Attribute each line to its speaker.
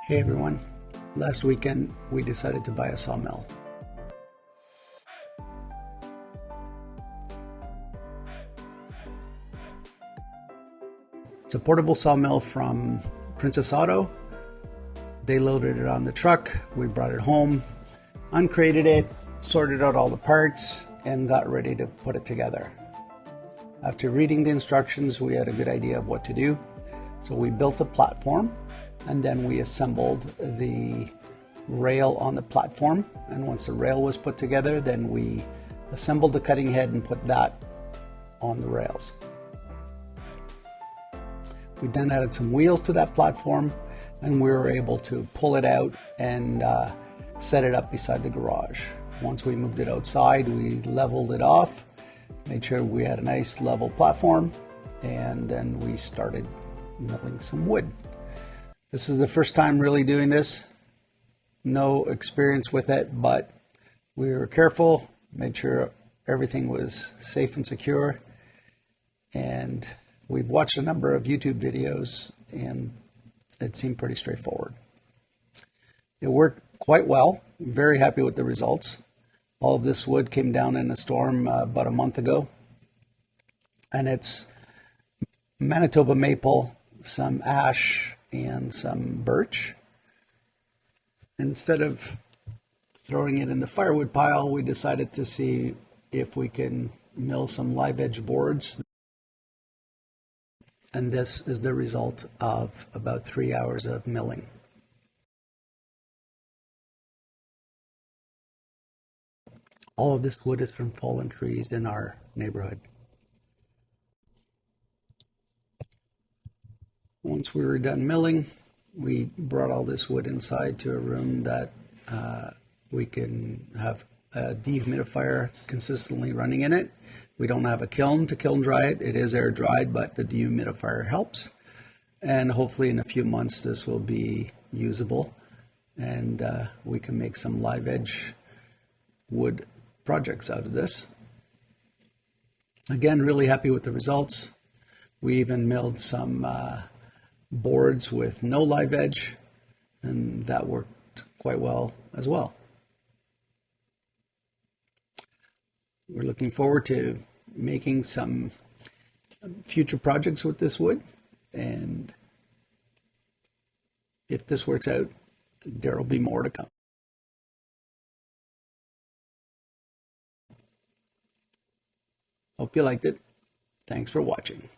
Speaker 1: Hey everyone, last weekend we decided to buy a sawmill. It's a portable sawmill from Princess Auto. They loaded it on the truck, we brought it home, uncrated it, sorted out all the parts, and got ready to put it together. After reading the instructions, we had a good idea of what to do. So we built a platform, and then we assembled the rail on the platform. And once the rail was put together, then we assembled the cutting head and put that on the rails. We then added some wheels to that platform, and we were able to pull it out and set it up beside the garage. Once we moved it outside, we leveled it off, made sure we had a nice level platform, and then we started milling some wood. This is the first time really doing this. No experience with it, but we were careful, made sure everything was safe and secure. And we've watched a number of YouTube videos and it seemed pretty straightforward. It worked quite well. Very happy with the results. All of this wood came down in a storm about a month ago. And it's Manitoba maple, some ash, and some birch. Instead of throwing it in the firewood pile, we decided to see if we can mill some live edge boards. And this is the result of about 3 hours of milling. All of this wood is from fallen trees in our neighborhood. Once we were done milling, we brought all this wood inside to a room that we can have a dehumidifier consistently running in it. We don't have a kiln to kiln dry it. It is air dried, but the dehumidifier helps. And hopefully in a few months this will be usable and we can make some live edge wood projects out of this. Again, really happy with the results. We even milled some boards with no live edge, and that worked quite well as well. We're looking forward to making some future projects with this wood, and if this works out, there will be more to come. Hope you liked it. Thanks for watching.